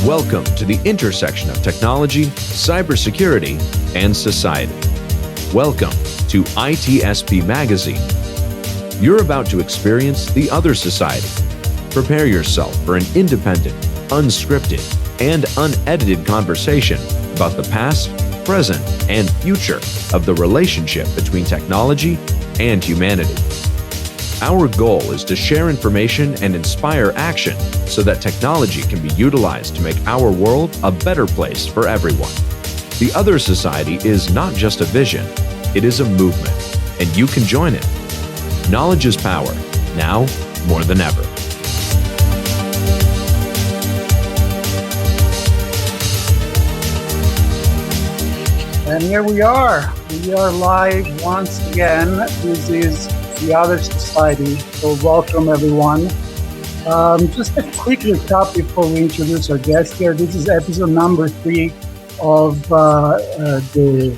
Welcome to the intersection of technology, cybersecurity, and society. Welcome to ITSPmagazine. You're about to experience the other society. Prepare yourself for an independent, unscripted, and unedited conversation about the past, present, and future of the relationship between technology and humanity. Our goal is to share information and inspire action so that technology can be utilized to make our world a better place for everyone. The other society is not just a vision, it is a movement, and you can join it. Knowledge is power, now more than ever. And here we are. We are live once again. This is The Other Society. So welcome, everyone. Just a quick recap before we introduce our guest here. This is episode number 3 of the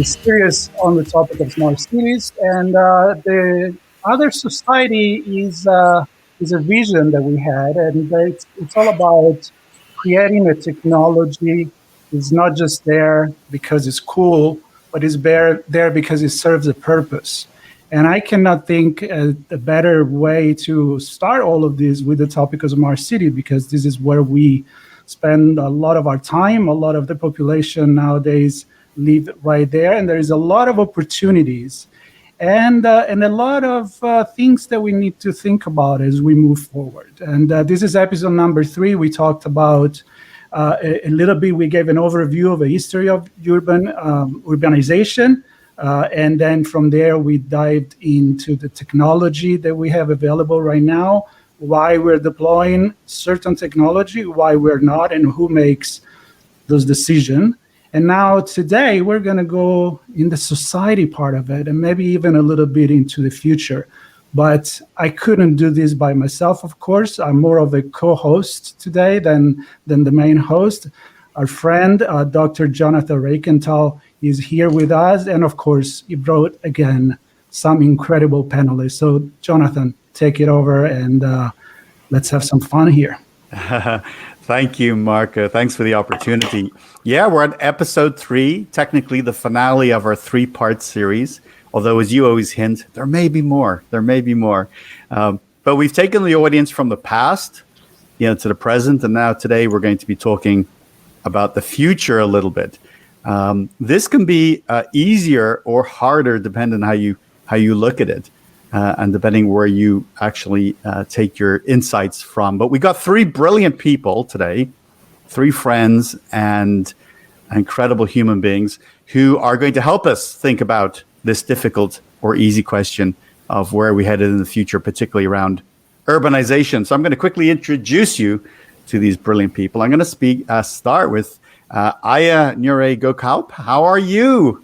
series on the topic of smart cities. And the Other Society is a vision that we had. And it's all about creating a technology. It's not just there because it's cool, but it's there because it serves a purpose. And I cannot think a better way to start all of this with the topic of smart city, because this is where we spend a lot of our time. A lot of the population nowadays live right there, and there is a lot of opportunities and a lot of things that we need to think about as we move forward. And this is episode number 3. We talked about a little bit. We gave an overview of the history of urbanization. And then from there, we dived into the technology that we have available right now, why we're deploying certain technology, why we're not, and who makes those decisions. And now today, we're going to go in the society part of it, and maybe even a little bit into the future. But I couldn't do this by myself, of course. I'm more of a co-host today than the main host. Our friend, Dr. Jonathan Reichenthal, is here with us. And of course, he brought, again, some incredible panelists. So, Jonathan, take it over and let's have some fun here. Thank you, Marco. Thanks for the opportunity. Yeah, we're at episode 3, technically the finale of our 3-part series. Although, as you always hint, there may be more. But we've taken the audience from the past, to the present, and now today we're going to be talking about the future a little bit. This can be easier or harder depending on how you look at it, and depending where you actually take your insights from. But we got 3 brilliant people today, 3 friends and incredible human beings who are going to help us think about this difficult or easy question of where we headed in the future, particularly around urbanization. So I'm going to quickly introduce you to these brilliant people. I'm going to start with Aya Nure Gokaup. How are you?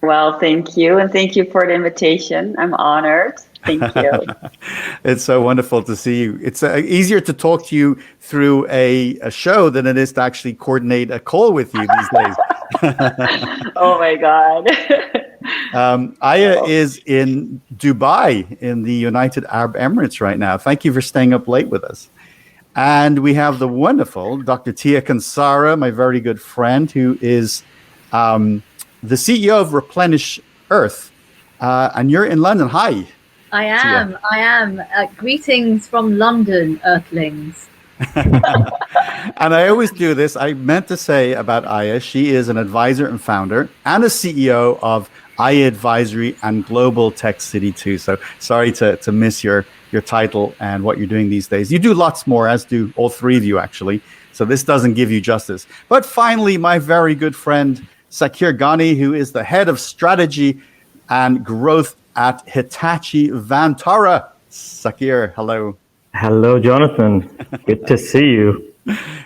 Well, thank you. And thank you for the invitation. I'm honored. Thank you. It's so wonderful to see you. It's easier to talk to you through a show than it is to actually coordinate a call with you these days. Oh my God. Aya is in Dubai in the United Arab Emirates right now. Thank you for staying up late with us. And we have the wonderful Dr. Tia Kansara, my very good friend, who is the CEO of Replenish Earth. And you're in London. Hi. I am. Greetings from London, Earthlings. And I always do this. I meant to say about Aya, she is an advisor and founder and a CEO of Aya Advisory and Global Tech City too. So sorry to miss your title and what you're doing these days. You do lots more, as do all 3 of you, actually. So this doesn't give you justice. But finally, my very good friend, Sakir Ghani, who is the head of strategy and growth at Hitachi Vantara. Sakir, hello. Hello, Jonathan. Good to see you.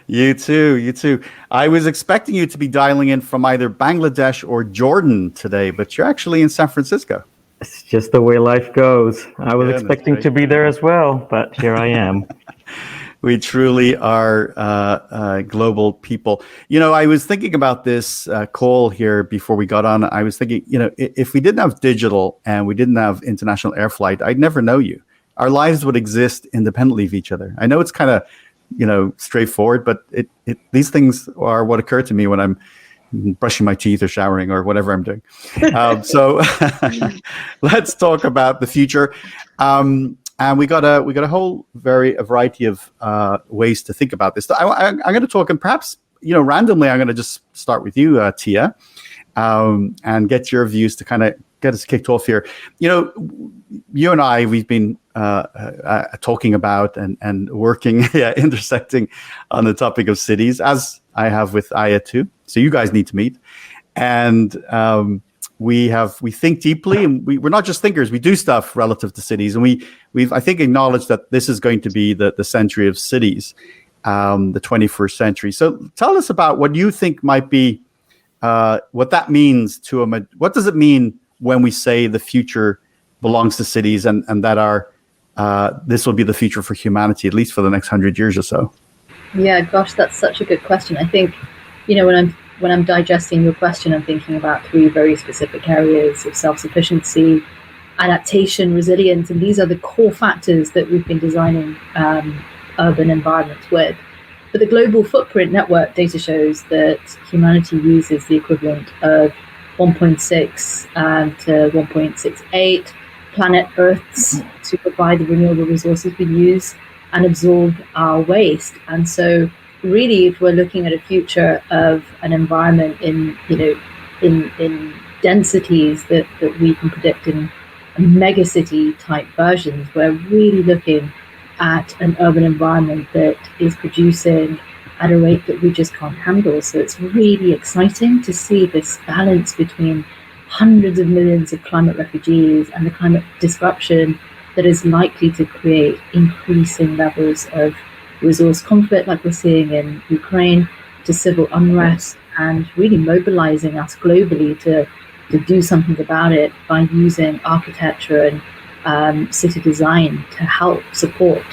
You too. I was expecting you to be dialing in from either Bangladesh or Jordan today, but you're actually in San Francisco. It's just the way life goes. I was expecting to be there as well, but here I am. We truly are global people. I was thinking about this call here before we got on. I was thinking, if we didn't have digital and we didn't have international air flight, I'd never know you. Our lives would exist independently of each other. I know it's kind of straightforward, but these things are what occur to me when I'm brushing my teeth or showering or whatever I'm doing. So let's talk about the future. And we got a whole variety of ways to think about this. I'm going to talk, and perhaps randomly, I'm going to just start with you, Tia, and get your views to kind of get us kicked off here. You and I, we've been talking about and working, intersecting on the topic of cities, as I have with Aya too. So you guys need to meet, and we think deeply, and we're not just thinkers. We do stuff relative to cities, and we've I think acknowledged that this is going to be the century of cities, the 21st century. So tell us about what you think might be what that means to what does it mean when we say the future belongs to cities, and that this will be the future for humanity, at least for the next 100 years or so? Yeah, gosh, that's such a good question. I think, when I'm digesting your question, I'm thinking about three very specific areas of self-sufficiency, adaptation, resilience, and these are the core factors that we've been designing urban environments with. But the Global Footprint Network data shows that humanity uses the equivalent of 1.6 to 1.68 planet Earths to provide the renewable resources we use and absorb our waste. And so really, if we're looking at a future of an environment in densities that we can predict in megacity type versions, we're really looking at an urban environment that is producing at a rate that we just can't handle. So it's really exciting to see this balance between hundreds of millions of climate refugees and the climate disruption that is likely to create increasing levels of resource conflict like we're seeing in Ukraine, to civil unrest, and really mobilizing us globally to do something about it by using architecture and city design to help support.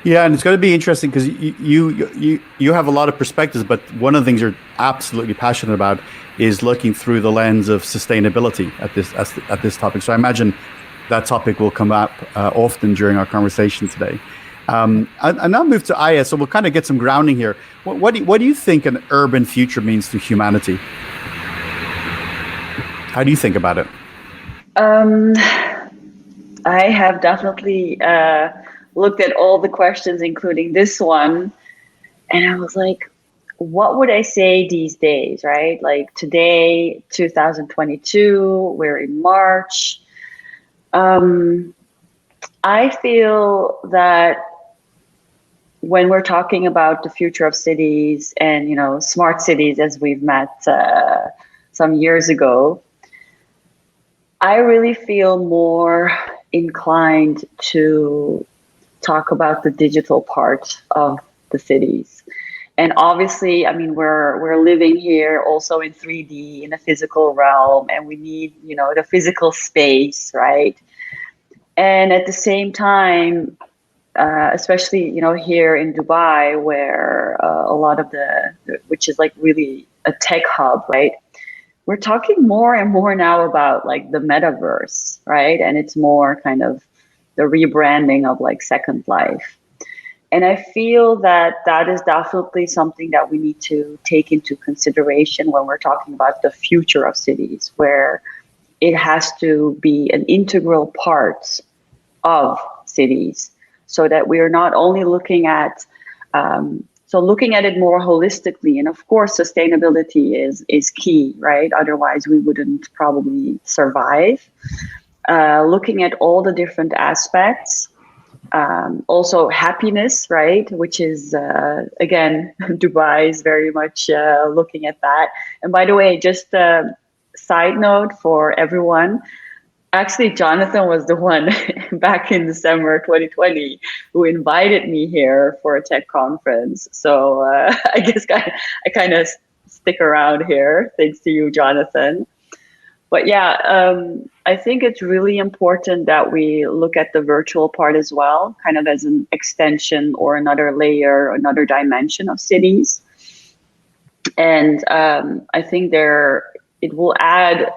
Yeah, and it's going to be interesting because you have a lot of perspectives, but one of the things you're absolutely passionate about is looking through the lens of sustainability at this topic. So I imagine that topic will come up often during our conversation today. I now move to Aya, so we'll kind of get some grounding here. What do you think an urban future means to humanity? How do you think about it? I have definitely looked at all the questions, including this one, and I was like, what would I say these days, right? Like today, 2022, we're in March. I feel that when we're talking about the future of cities and, smart cities, as we've met some years ago, I really feel more inclined to talk about the digital part of the cities. And obviously, we're living here also in 3D, in a physical realm, and we need, the physical space, right? And at the same time, especially, here in Dubai, where a lot of which is like really a tech hub, right? We're talking more and more now about like the metaverse, right? And it's more kind of the rebranding of like Second Life. And I feel that is definitely something that we need to take into consideration when we're talking about the future of cities, where it has to be an integral part of cities, so that we are not only looking at looking at it more holistically. And of course, sustainability is key, right? Otherwise, we wouldn't probably survive. Looking at all the different aspects. Also happiness, right? Which is, again, Dubai is very much looking at that. And by the way, just a side note for everyone, actually, Jonathan was the one back in December 2020 who invited me here for a tech conference. So I guess I kind of stick around here, thanks to you, Jonathan. But yeah, I think it's really important that we look at the virtual part as well, kind of as an extension or another layer, another dimension of cities. And I think it will add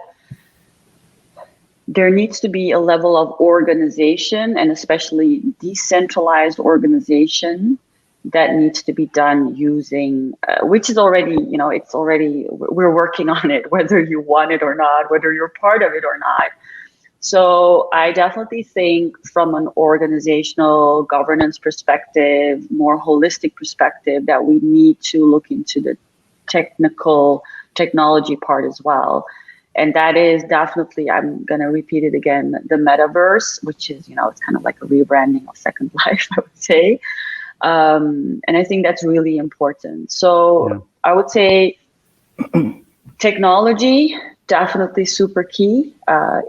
there needs to be a level of organization, and especially decentralized organization, that needs to be done using, which is already, we're working on it, whether you want it or not, whether you're part of it or not. So I definitely think from an organizational governance perspective, more holistic perspective, that we need to look into the technology part as well. And that is definitely, I'm going to repeat it again, the metaverse, which is, it's kind of like a rebranding of Second Life, I would say. And I think that's really important. So I would say technology, definitely super key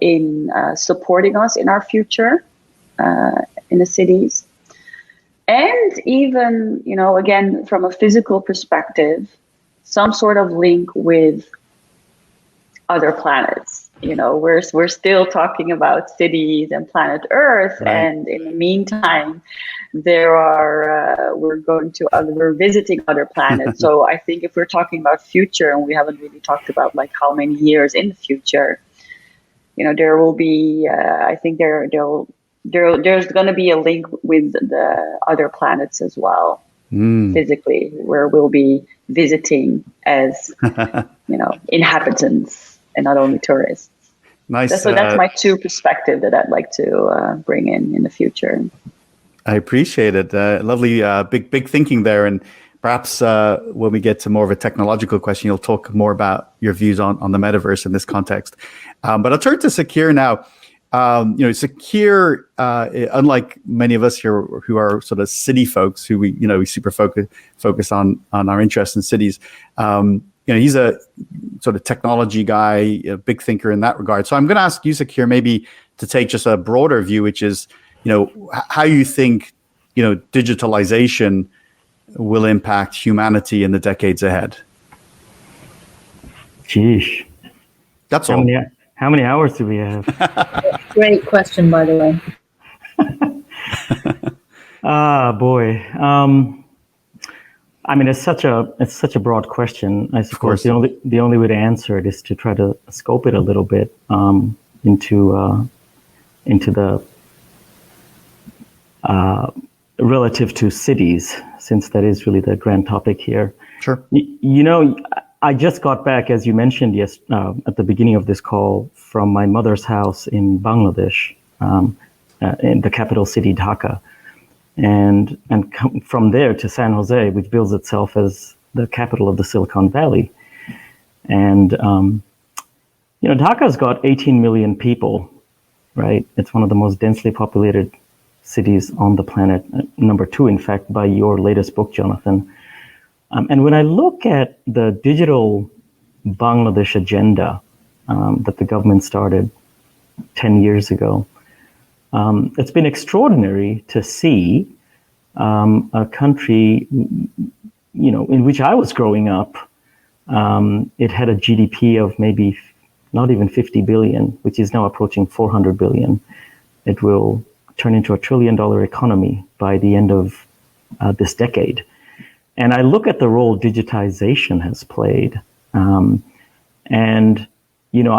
in supporting us in our future in the cities. And even, again, from a physical perspective, some sort of link with other planets. We're still talking about cities and planet Earth, right. And in the meantime, we're visiting other planets. So I think if we're talking about future, and we haven't really talked about like how many years in the future, there will be. I think there's going to be a link with the other planets as well, physically, where we'll be visiting as inhabitants and not only tourists. Nice. So that's my two perspective that I'd like to bring in the future. I appreciate it. Lovely, big thinking there. And perhaps when we get to more of a technological question, you'll talk more about your views on the metaverse in this context. But I'll turn to Sakir now. Sakir, unlike many of us here who are sort of city folks, who we super focus on our interest in cities. He's a sort of technology guy, a big thinker in that regard. So I'm going to ask you, Sakir, maybe to take just a broader view, which is, how you think, digitalization will impact humanity in the decades ahead. Sheesh. That's all. How many hours do we have? Great question, by the way. Boy. It's such a broad question. I suppose the only way to answer it is to try to scope it a little bit into the relative to cities, since that is really the grand topic here. Sure. I just got back, as you mentioned, at the beginning of this call, from my mother's house in Bangladesh, in the capital city, Dhaka. And from there to San Jose, which bills itself as the capital of the Silicon Valley. And, Dhaka's got 18 million people, right? It's one of the most densely populated cities on the planet, number 2, in fact, by your latest book, Jonathan. And when I look at the digital Bangladesh agenda that the government started 10 years ago, it's been extraordinary to see a country, in which I was growing up. It had a GDP of maybe not even 50 billion, which is now approaching 400 billion. It will turn into $1 trillion economy by the end of this decade. And I look at the role digitization has played. I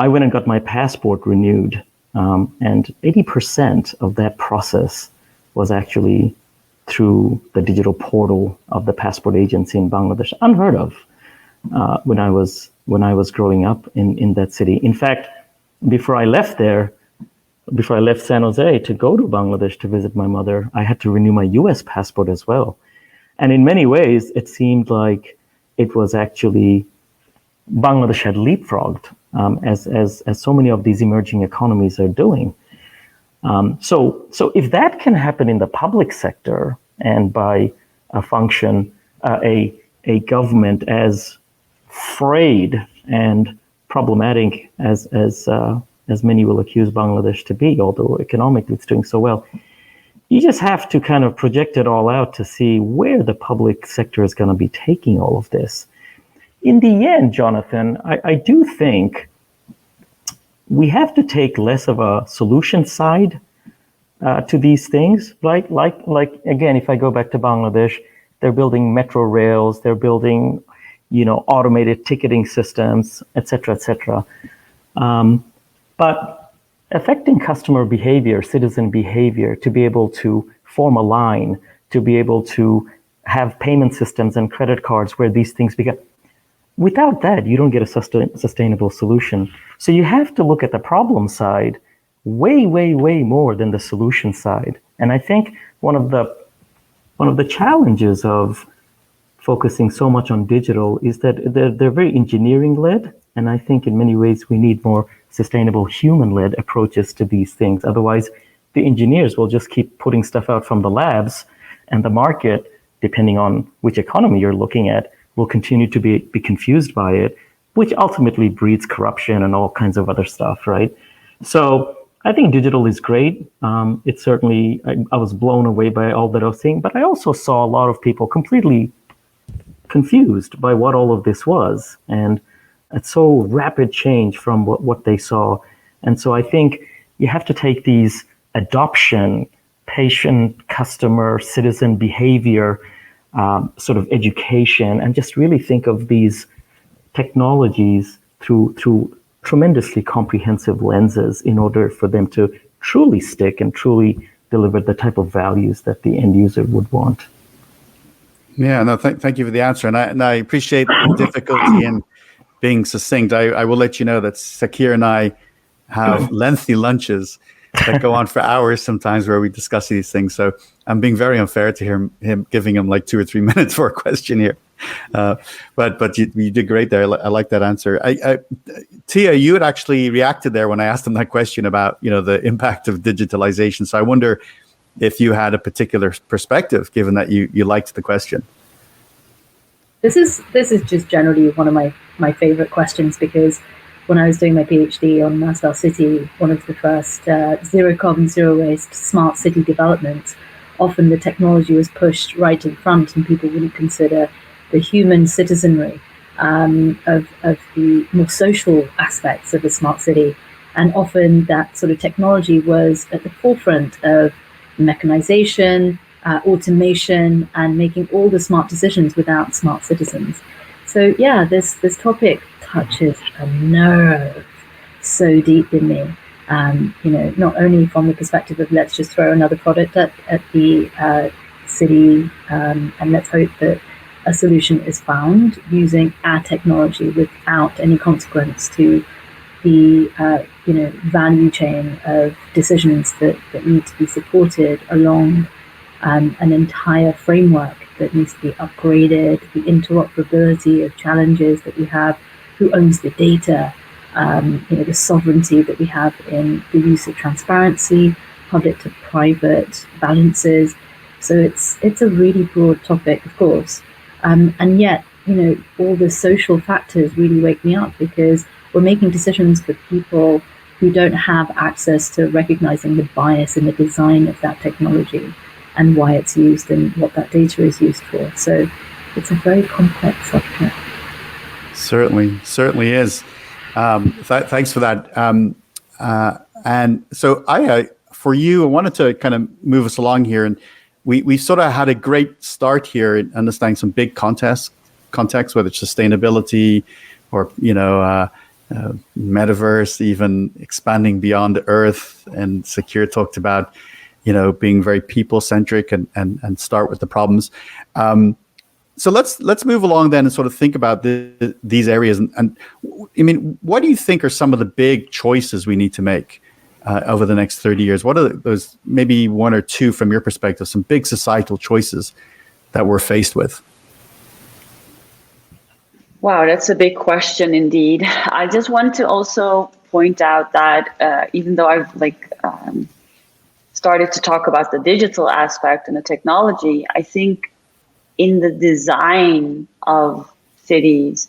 went and got my passport renewed. And 80% of that process was actually through the digital portal of the passport agency in Bangladesh. Unheard of when I was growing up in that city. In fact, before I left San Jose to go to Bangladesh to visit my mother, I had to renew my US passport as well. And in many ways, it seemed like it was actually Bangladesh had leapfrogged, as so many of these emerging economies are doing. So if that can happen in the public sector, and by a function, a government as frayed and problematic as many will accuse Bangladesh to be, although economically it's doing so well, you just have to kind of project it all out to see where the public sector is going to be taking all of this. In the end, Jonathan, I do think we have to take less of a solution side to these things. Like again, if I go back to Bangladesh, they're building metro rails, they're building, automated ticketing systems, et cetera, et cetera. But affecting customer behavior, citizen behavior, to be able to form a line, to be able to have payment systems and credit cards where these things become. Without that, you don't get a sustainable solution. So you have to look at the problem side way, way, way more than the solution side. And I think one of the challenges of focusing so much on digital is that they're very engineering-led. And I think in many ways we need more sustainable human-led approaches to these things. Otherwise, the engineers will just keep putting stuff out from the labs, and the market, depending on which economy you're looking at, will continue to be confused by it, which ultimately breeds corruption and all kinds of other stuff, right? So I think digital is great. It certainly, I was blown away by all that I was seeing, but I also saw a lot of people completely confused by what all of this was. And it's so rapid change from what they saw. And so I think you have to take these adoption, patient, customer, citizen behavior, sort of education, and just really think of these technologies through tremendously comprehensive lenses in order for them to truly stick and truly deliver the type of values that the end user would want. Yeah, no, thank you for the answer. And I appreciate the difficulty in being succinct. I will let you know that Sakir and I have lengthy lunches that go on for hours sometimes where we discuss these things. So I'm being very unfair to him giving him like 2 or 3 minutes for a question here. But you did great there. I like that answer. Tia, you had actually reacted there when I asked him that question about, the impact of digitalization. So I wonder if you had a particular perspective, given that you liked the question. This is just generally one of my favorite questions, because when I was doing my PhD on Nassau City, one of the first zero carbon, zero waste smart city developments, often the technology was pushed right in front and people wouldn't consider the human citizenry of the more social aspects of a smart city. And often that sort of technology was at the forefront of mechanization, automation, and making all the smart decisions without smart citizens. So yeah, this topic touches a nerve so deep in me. Not only from the perspective of let's just throw another product at the city, and let's hope that a solution is found using our technology without any consequence to the value chain of decisions that need to be supported along an entire framework that needs to be upgraded, the interoperability of challenges that we have, who owns the data, the sovereignty that we have in the use of transparency, public to private balances. So it's a really broad topic, of course. And yet, all the social factors really wake me up, because we're making decisions for people who don't have access to recognizing the bias in the design of that technology and why it's used and what that data is used for. So it's a very complex subject. Certainly is. Thanks for that. And so for you, I wanted to kind of move us along here, and we sort of had a great start here in understanding some big context, whether it's sustainability or metaverse, even expanding beyond Earth. And Sakir talked about being very people centric and start with the problems. So let's move along then and sort of think about these areas. And I mean, what do you think are some of the big choices we need to make over the next 30 years? What are those, maybe one or two from your perspective, some big societal choices that we're faced with? Wow, that's a big question indeed. I just want to also point out that even though I've started to talk about the digital aspect and the technology, I think in the design of cities,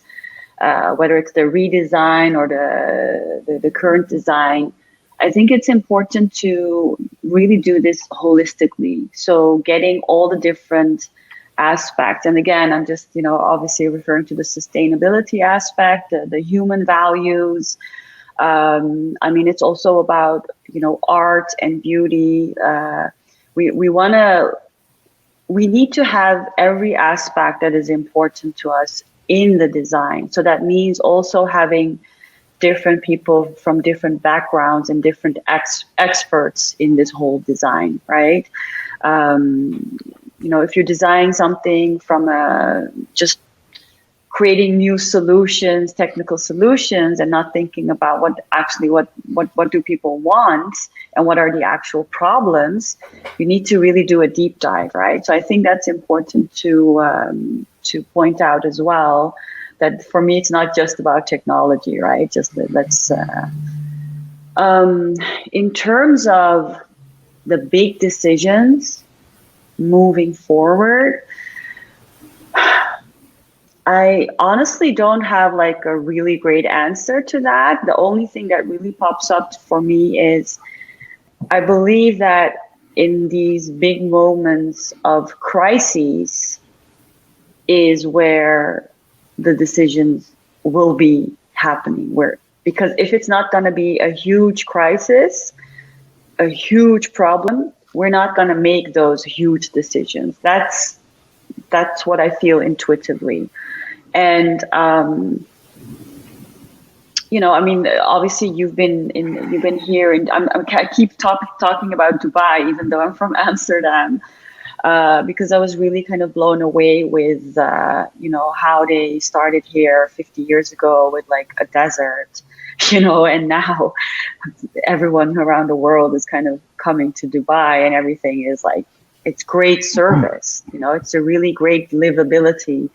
whether it's the redesign or the current design, I think it's important to really do this holistically. So getting all the different aspects, and again, I'm just obviously referring to the sustainability aspect, the human values. It's also about art and beauty. We need to have every aspect that is important to us in the design. So that means also having different people from different backgrounds and different experts in this whole design, right? If you're designing something from just creating new solutions, technical solutions, and not thinking about what do people want and what are the actual problems, you need to really do a deep dive, right? So I think that's important to point out as well, that for me, it's not just about technology, right? In terms of the big decisions moving forward, I honestly don't have like a really great answer to that. The only thing that really pops up for me is I believe that in these big moments of crises is where the decisions will be happening. Because if it's not going to be a huge crisis, a huge problem, we're not going to make those huge decisions. That's what I feel intuitively. And obviously you've been here, and I keep talking about Dubai, even though I'm from Amsterdam, because I was really kind of blown away with how they started here 50 years ago with like a desert, and now everyone around the world is kind of coming to Dubai, and everything is like, it's great service, it's a really great livability.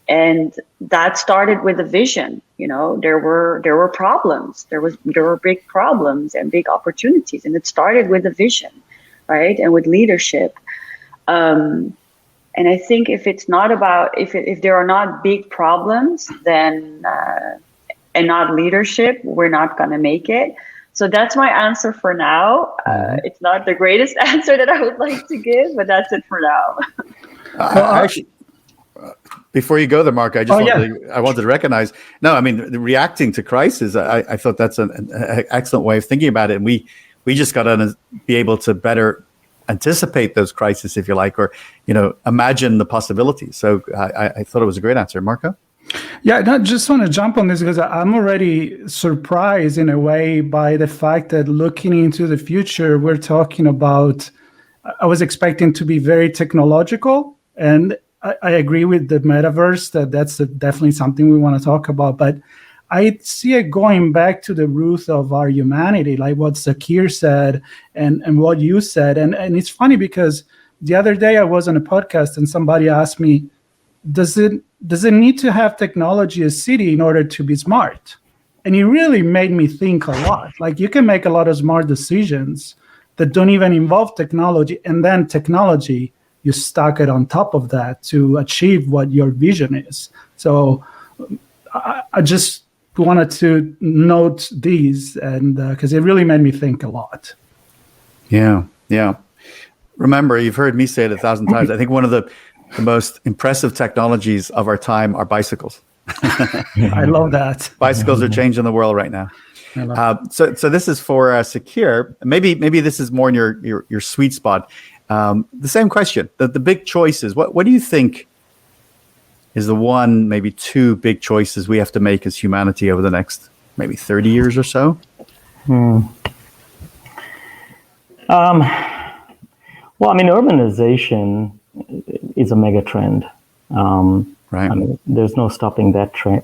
And that started with a vision. There were problems. There were big problems and big opportunities, and it started with a vision, right? And with leadership. And I think if it's not about if there are not big problems, then and not leadership, we're not going to make it. So that's my answer for now. It's not the greatest answer that I would like to give, but that's it for now. Actually, before you go there, Mark, I wanted to recognize. No, I mean, reacting to crisis. I thought that's an excellent way of thinking about it, and we just got to be able to better anticipate those crises, if you like, or imagine the possibilities. So I thought it was a great answer, Marco. Yeah, I just want to jump on this because I'm already surprised in a way by the fact that looking into the future, we're talking about. I was expecting to be very technological, and I agree with the metaverse that's definitely something we want to talk about. But I see it going back to the root of our humanity, like what Zakir said and what you said. And it's funny because the other day I was on a podcast and somebody asked me, does it need to have technology as city in order to be smart? And it really made me think a lot. Like you can make a lot of smart decisions that don't even involve technology, and then technology, you stack it on top of that to achieve what your vision is. So I just wanted to note these, and because it really made me think a lot. Yeah. Remember, you've heard me say it 1,000 times. I think one of the most impressive technologies of our time are bicycles. I love that. Bicycles are changing the world right now. So this is for Zakir. Maybe this is more in your sweet spot. The same question, the big choices. What do you think is the one, maybe two big choices we have to make as humanity over the next maybe 30 years or so? Well, I mean, urbanization is a mega trend. Right. I mean, there's no stopping that train,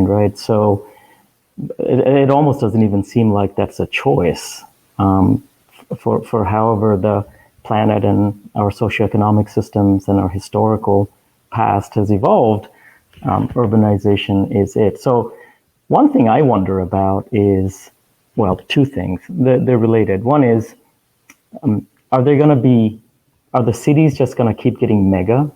right? So it almost doesn't even seem like that's a choice. For however the planet and our socioeconomic systems and our historical past has evolved, urbanization is it. So one thing I wonder about is, well, two things. They're related. One is, are the cities just going to keep getting mega?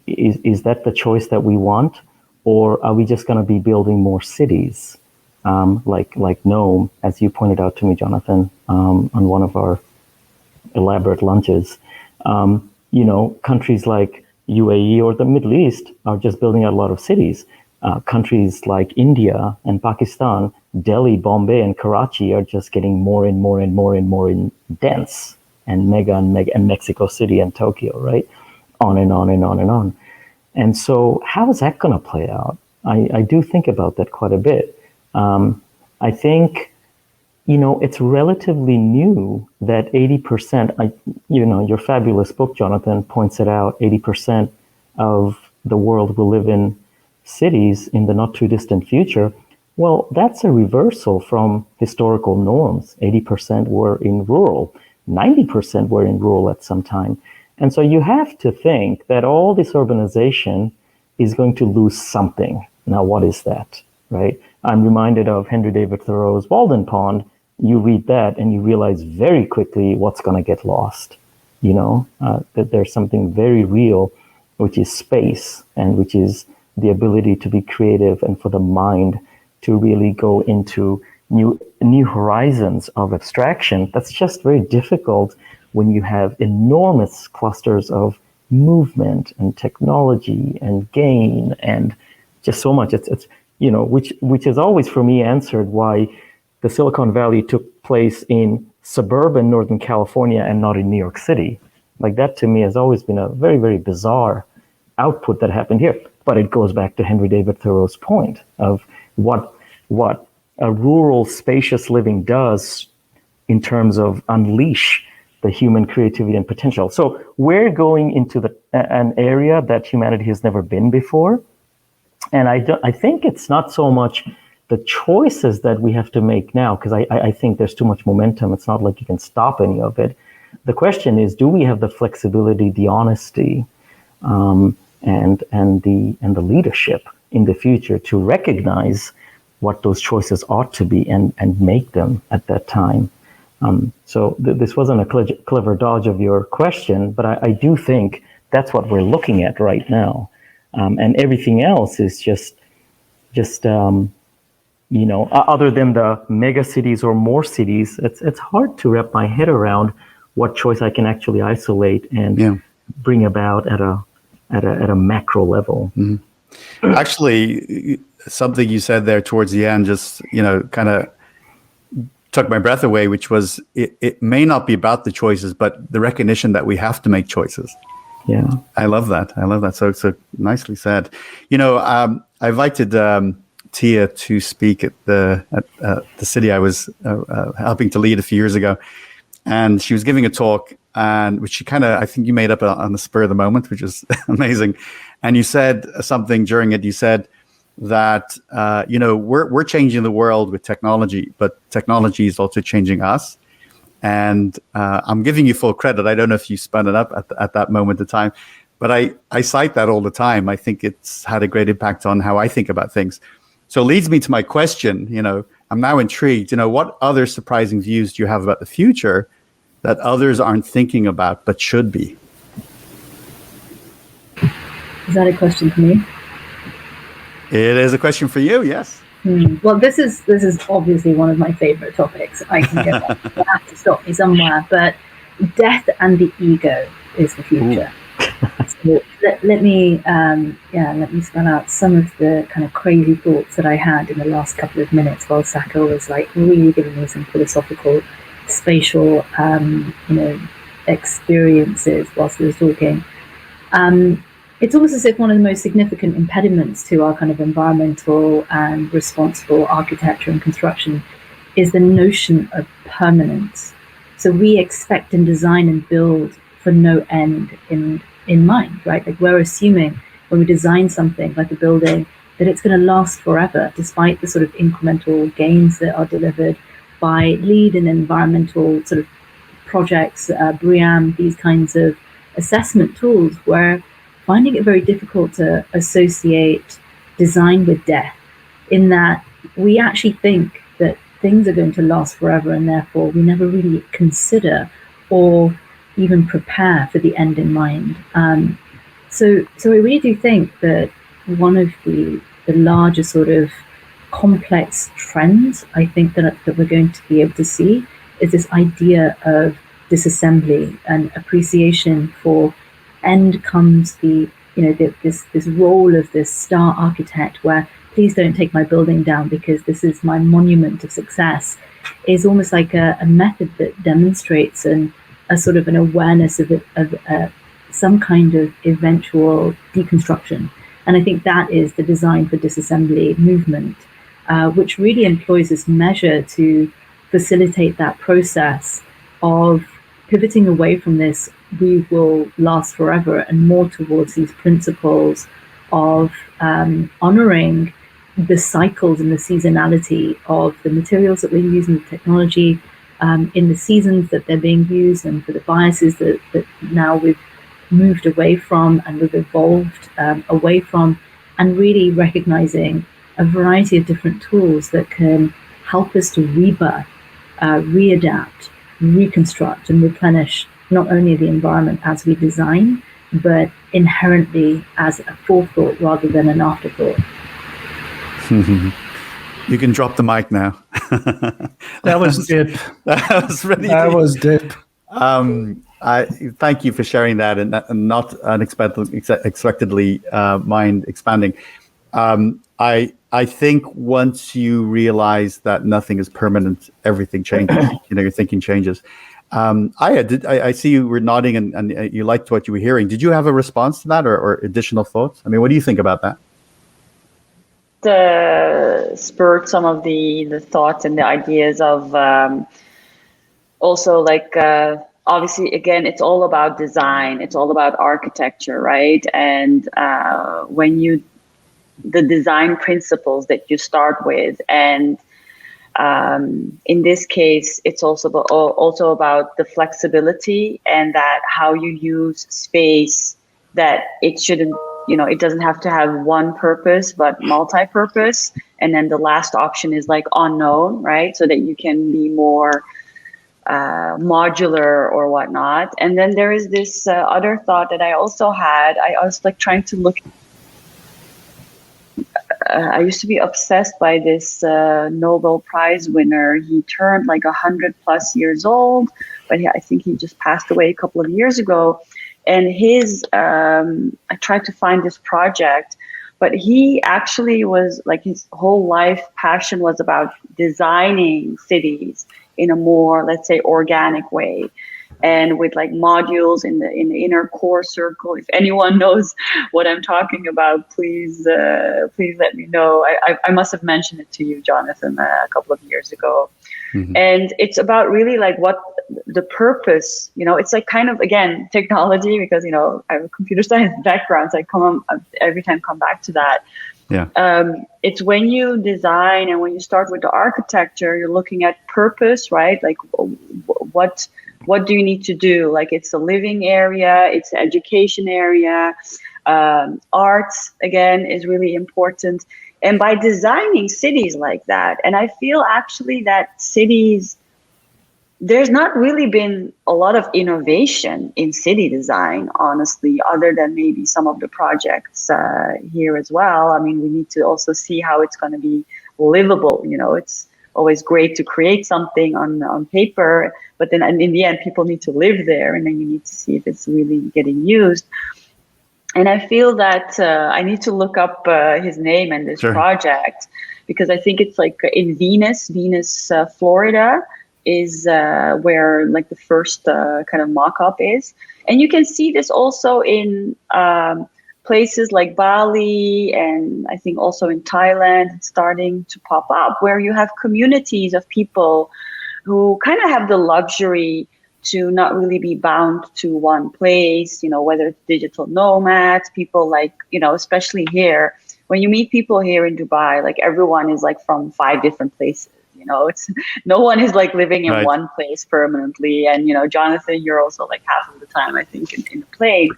Is that the choice that we want? Or are we just going to be building more cities? Like Nome, as you pointed out to me, Jonathan, on one of our elaborate lunches. Countries like UAE or the Middle East are just building out a lot of cities. Countries like India and Pakistan, Delhi, Bombay, and Karachi are just getting more and more and more and more dense and mega, and Mexico City and Tokyo, right? On and on and on and on. And so how is that going to play out? I do think about that quite a bit. I think, it's relatively new that 80%, your fabulous book, Jonathan, points it out, 80% of the world will live in cities in the not too distant future. Well, that's a reversal from historical norms. 80% were in rural, 90% were in rural at some time. And so you have to think that all this urbanization is going to lose something. Now, what is that, right? I'm reminded of Henry David Thoreau's Walden Pond. You read that and you realize very quickly what's going to get lost, that there's something very real, which is space, and which is the ability to be creative and for the mind to really go into new horizons of abstraction. That's just very difficult when you have enormous clusters of movement and technology and gain and just so much. It's which is always for me answered why the Silicon Valley took place in suburban Northern California and not in New York City. Like that to me has always been a very, very bizarre output that happened here. But it goes back to Henry David Thoreau's point of what a rural spacious living does in terms of unleash the human creativity and potential. So we're going into an area that humanity has never been before. And I think it's not so much the choices that we have to make now, because I think there's too much momentum. It's not like you can stop any of it. The question is, do we have the flexibility, the honesty, and the leadership in the future to recognize what those choices ought to be and make them at that time? So this wasn't a clever dodge of your question, but I do think that's what we're looking at right now. And everything else is just other than the mega cities or more cities, it's hard to wrap my head around what choice I can actually isolate and bring about at a macro level. Mm-hmm. Actually, something you said there towards the end just, kind of took my breath away, which was it may not be about the choices, but the recognition that we have to make choices. Yeah. I love that. So nicely said. I invited Tia to speak at the city I was helping to lead a few years ago. And she was giving a talk, and which she I think you made up on the spur of the moment, which is amazing. And you said something during it. You said that, we're changing the world with technology, but technology is also changing us. And I'm giving you full credit. I don't know if you spun it up at that moment of time, but I cite that all the time. I think it's had a great impact on how I think about things. So it leads me to my question. I'm now intrigued. What other surprising views do you have about the future that others aren't thinking about but should be? Is that a question for me? It is a question for you, yes. Well, this is obviously one of my favorite topics. I can get that. You have to stop me somewhere. But death and the ego is the future. So let me spell out some of the kind of crazy thoughts that I had in the last couple of minutes while Saka was really giving me some philosophical, spatial, experiences whilst he was talking. It's almost as if one of the most significant impediments to our kind of environmental and responsible architecture and construction is the notion of permanence. So we expect and design and build for no end in mind, right? Like we're assuming when we design something like a building that it's going to last forever, despite the sort of incremental gains that are delivered by LEED and environmental sort of projects, BREEAM, these kinds of assessment tools, where finding it very difficult to associate design with death, in that we actually think that things are going to last forever, and therefore we never really consider or even prepare for the end in mind. So I really do think that one of the larger sort of complex trends I think that we're going to be able to see is this idea of disassembly and appreciation for end comes this role of this star architect, where please don't take my building down because this is my monument of success, is almost like a method that demonstrates a sort of an awareness of some kind of eventual deconstruction. And I think that is the design for disassembly movement, which really employs this measure to facilitate that process of pivoting away from this "we will last forever" and more towards these principles of honoring the cycles and the seasonality of the materials that we're using, the technology, in the seasons that they're being used, and for the biases that now we've moved away from and we've evolved away from, and really recognizing a variety of different tools that can help us to rebirth, readapt, reconstruct, and replenish not only the environment as we design, but inherently as a forethought rather than an afterthought. You can drop the mic now. That was deep. That was really That deep. was deep. I thank you for sharing that, and not unexpectedly mind expanding. I think once you realize that nothing is permanent, everything changes. Your thinking changes. I see you were nodding and you liked what you were hearing. Did you have a response to that or additional thoughts? I mean, what do you think about that? Spurred some of the thoughts and the ideas of also like obviously again it's all about design, it's all about architecture, right? And when the design principles that you start with, and in this case it's also about the flexibility and that how you use space, that it shouldn't, it doesn't have to have one purpose, but multi-purpose. And then the last option is like unknown, right? So that you can be more modular or whatnot. And then there is this other thought that I also had. I was like trying to look. I used to be obsessed by this Nobel Prize winner. He turned like 100+ years old, but I think he just passed away a couple of years ago. And I tried to find this project, but he actually was like, his whole life passion was about designing cities in a more, let's say, organic way, and with like modules in the inner core circle. If anyone knows what I'm talking about, please let me know. I must have mentioned it to you, Jonathan, a couple of years ago. Mm-hmm. And it's about really like what the purpose, it's like kind of, again, technology, because, I have a computer science background, so I every time come back to that. Yeah. It's when you design and when you start with the architecture, you're looking at purpose, right? Like what do you need to do? Like it's a living area, it's an education area, arts, again, is really important. And by designing cities like that, and I feel actually that cities, there's not really been a lot of innovation in city design, honestly, other than maybe some of the projects here as well. I mean, we need to also see how it's going to be livable. It's always great to create something on paper, but then in the end, people need to live there, and then you need to see if it's really getting used. And I feel that I need to look up his name and this project, because I think it's like in Venus, Florida is where like the first kind of mock-up is. And you can see this also in places like Bali, and I think also in Thailand, it's starting to pop up, where you have communities of people who kind of have the luxury to not really be bound to one place, whether it's digital nomads, people like, especially here, when you meet people here in Dubai, like everyone is like from 5 different places, it's no one is like living in one place permanently. And, Jonathan, you're also like half of the time, I think, in the plane.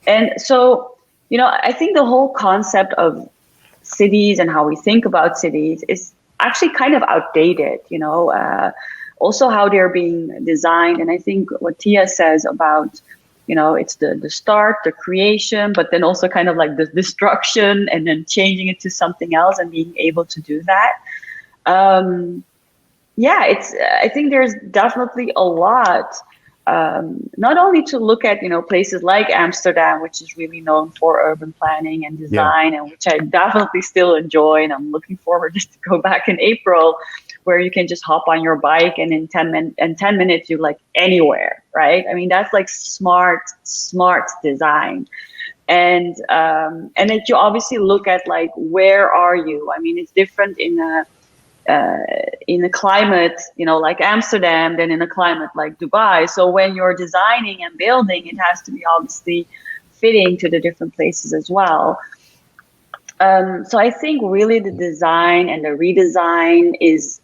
And so, I think the whole concept of cities and how we think about cities is actually kind of outdated, also how they're being designed. And I think what Tia says about, it's the start, the creation, but then also kind of like the destruction and then changing it to something else and being able to do that. I think there's definitely a lot, not only to look at, places like Amsterdam, which is really known for urban planning and design, and which I definitely still enjoy. And I'm looking forward just to go back in April, where you can just hop on your bike and in 10 minutes, you're like anywhere, right? I mean, that's like smart design. and that you obviously look at like, where are you? I mean, it's different in a climate, like Amsterdam, than in a climate like Dubai. So when you're designing and building, it has to be obviously fitting to the different places as well. So I think really the design and the redesign is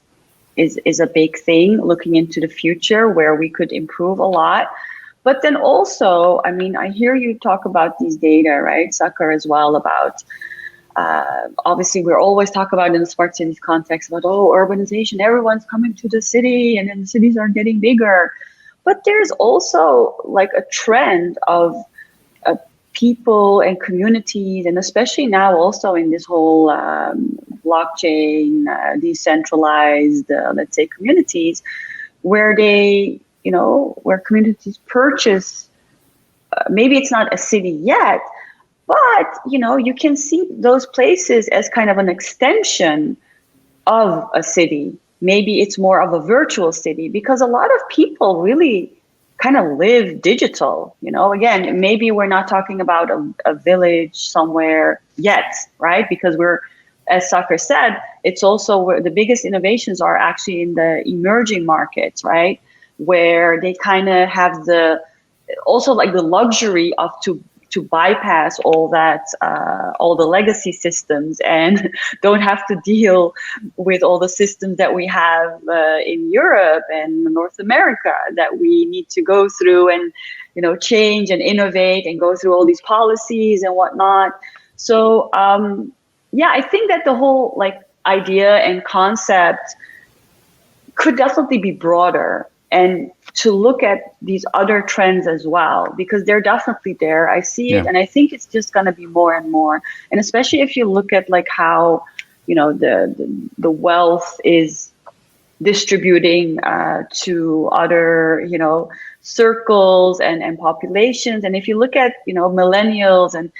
a big thing, looking into the future where we could improve a lot. But then also, I mean, I hear you talk about these data, right, Sakar, as well, about obviously we're always talking about in the smart cities context about, urbanization, everyone's coming to the city and then the cities are getting bigger. But there's also like a trend of people and communities, and especially now also in this whole blockchain, decentralized, let's say, communities, where they, where communities purchase, maybe it's not a city yet, but, you can see those places as kind of an extension of a city. Maybe it's more of a virtual city, because a lot of people really kind of live digital, again, maybe we're not talking about a village somewhere yet, right? Because we're, as Sakar said, it's also where the biggest innovations are actually in the emerging markets, right? Where they kind of have also like the luxury of to bypass all that, all the legacy systems, and don't have to deal with all the systems that we have in Europe and North America that we need to go through and, change and innovate and go through all these policies and whatnot. So, I think that the whole like idea and concept could definitely be broader, and to look at these other trends as well, because they're definitely there. I see it, and I think it's just going to be more and more. And especially if you look at like how, the wealth is distributing to other, circles and populations. And if you look at, millennials, and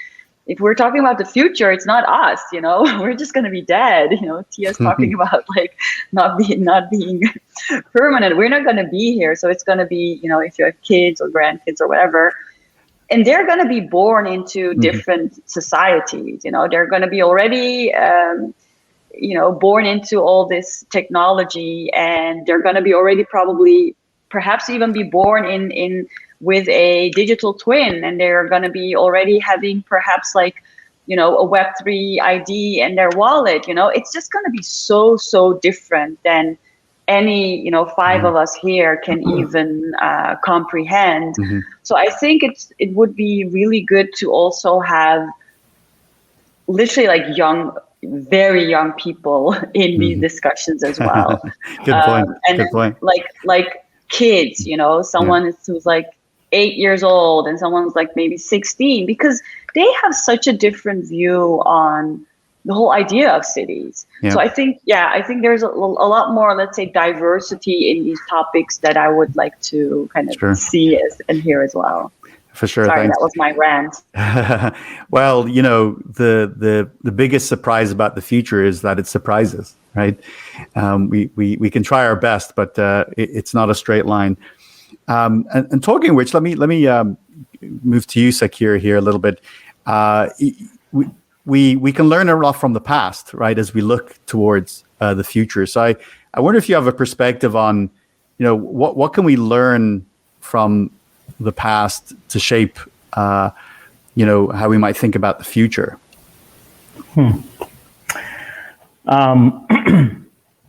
if we're talking about the future, it's not us, we're just going to be dead. Tia's talking about like not being permanent. We're not going to be here. So it's going to be, if you have kids or grandkids or whatever, and they're going to be born into different societies, they're going to be already, born into all this technology, and they're going to be already probably, perhaps even be born in with a digital twin, and they're going to be already having perhaps like, a Web3 ID in their wallet. It's just going to be so different than any, 5 of us here can even comprehend. So I think it would be really good to also have literally like very young people in these discussions as well. Good point. And Good point. Like kids, someone who's like 8 years old and someone's like maybe 16, because they have such a different view on the whole idea of cities. So I think there's a lot more, let's say, diversity in these topics that I would like to kind of see and hear as well. For sure. Sorry, thanks. that was my rant. Well, the biggest surprise about the future is that it surprises, right? We can try our best, but it's not a straight line. And talking of which, let me move to you, Sakir, here a little bit. We can learn a lot from the past, right, as we look towards the future. So I wonder if you have a perspective on, what can we learn from the past to shape, how we might think about the future.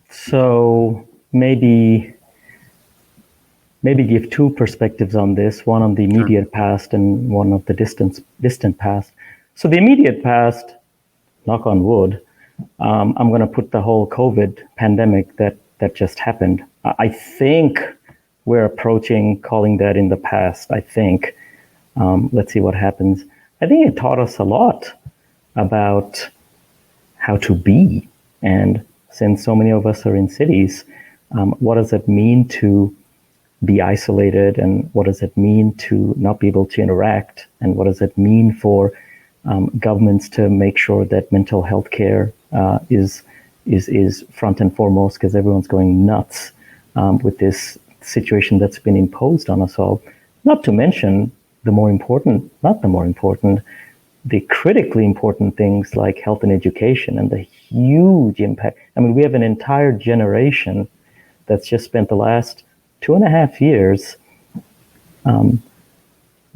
So maybe give two perspectives on this, one on the immediate past and one of the distant past. So the immediate past, knock on wood, I'm going to put the whole COVID pandemic that just happened. I think we're approaching calling that in the past, I think. Let's see what happens. I think it taught us a lot about how to be. And since so many of us are in cities, what does it mean to be isolated, and what does it mean to not be able to interact, and what does it mean for governments to make sure that mental health care is front and foremost, because everyone's going nuts with this situation that's been imposed on us all. Not to mention not the more important, the critically important things like health and education and the huge impact. I mean, we have an entire generation that's just spent the last 2.5 years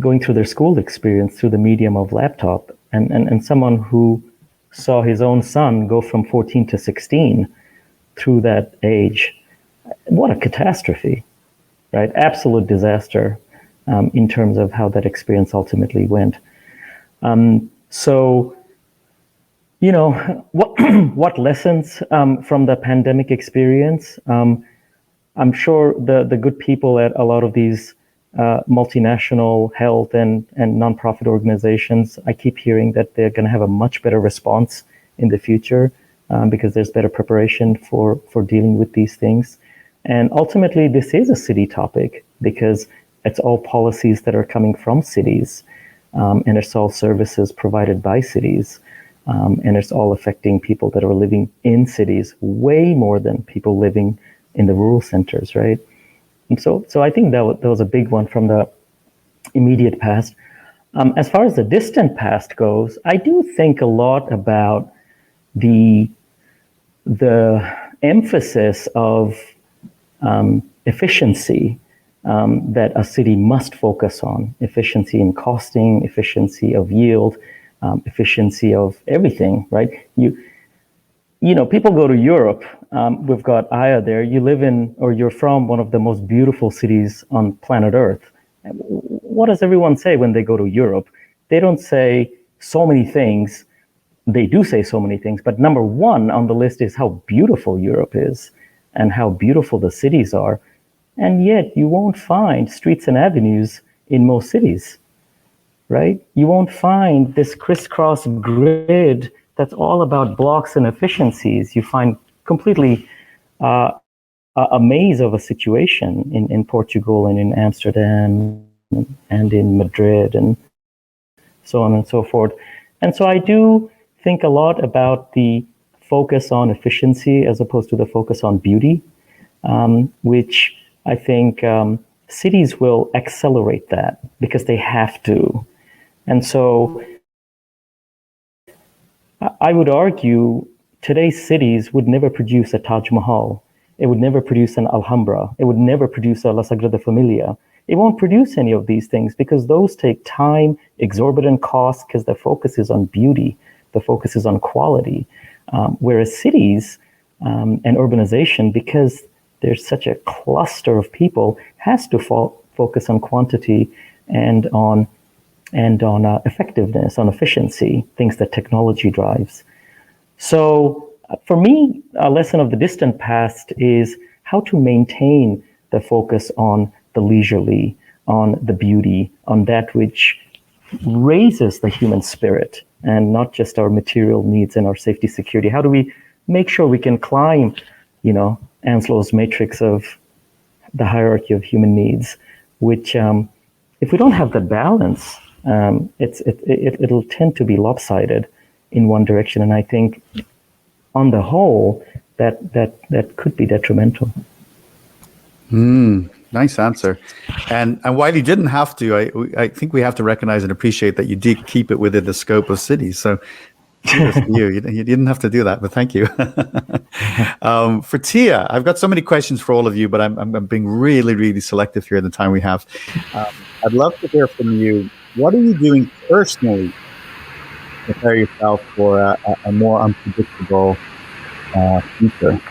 going through their school experience through the medium of laptop, and someone who saw his own son go from 14 to 16 through that age. What a catastrophe, right? Absolute disaster in terms of how that experience ultimately went. So, you know, what lessons from the pandemic experience? I'm sure the good people at a lot of these multinational health and nonprofit organizations, I keep hearing that they're going to have a much better response in the future because there's better preparation for dealing with these things. And ultimately, this is a city topic because it's all policies that are coming from cities, and it's all services provided by cities, and it's all affecting people that are living in cities way more than people living in the rural centers, right? And so I think that was a big one from the immediate past. As far as the distant past goes, I do think a lot about the emphasis of efficiency that a city must focus on. Efficiency in costing, efficiency of yield, efficiency of everything, right? You know, people go to Europe. We've got Aya there. You live in, or you're from one of the most beautiful cities on planet Earth. What does everyone say when they go to Europe? They don't say so many things. They do say so many things, but number one on the list is how beautiful Europe is and how beautiful the cities are. And yet you won't find streets and avenues in most cities, right? You won't find this crisscross grid that's all about blocks and efficiencies. You find completely a maze of a situation in Portugal and in Amsterdam and in Madrid and so on and so forth. And so I do think a lot about the focus on efficiency as opposed to the focus on beauty, which I think cities will accelerate that because they have to. And so I would argue today's cities would never produce a Taj Mahal. It would never produce an Alhambra. It would never produce a La Sagrada Familia. It won't produce any of these things because those take time, exorbitant costs, because the focus is on beauty. The focus is on quality. Whereas cities and urbanization, because there's such a cluster of people, has to focus on quantity and on effectiveness, on efficiency, things that technology drives. So for me, a lesson of the distant past is how to maintain the focus on the leisurely, on the beauty, on that which raises the human spirit and not just our material needs and our safety security. How do we make sure we can climb, you know, Anslow's matrix of the hierarchy of human needs, which if we don't have the balance, it'll tend to be lopsided in one direction. And I think on the whole, that could be detrimental. Nice answer. And while you didn't have to, I think we have to recognize and appreciate that you did keep it within the scope of cities. So you didn't have to do that, but thank you. For Tia, I've got so many questions for all of you, but I'm being really, really selective here in the time we have. I'd love to hear from you. What are you doing personally to prepare yourself for a more unpredictable future?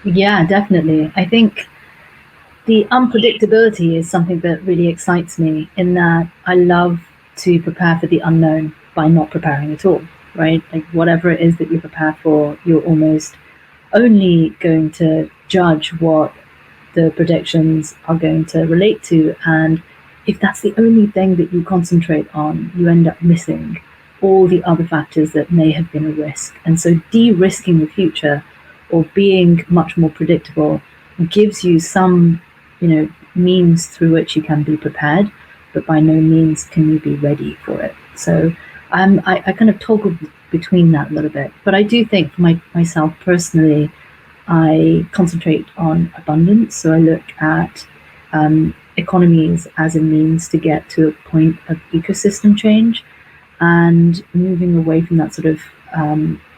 Yeah, definitely. I think the unpredictability is something that really excites me, in that I love to prepare for the unknown by not preparing at all, right? Like whatever it is that you prepare for, you're almost only going to judge what the predictions are going to relate to. And if that's the only thing that you concentrate on, you end up missing all the other factors that may have been a risk. And so de-risking the future, or being much more predictable, gives you some, means through which you can be prepared, but by no means can you be ready for it. So I kind of toggle between that a little bit. But I do think for myself personally, I concentrate on abundance. So I look at economies as a means to get to a point of ecosystem change. and moving away from that sort of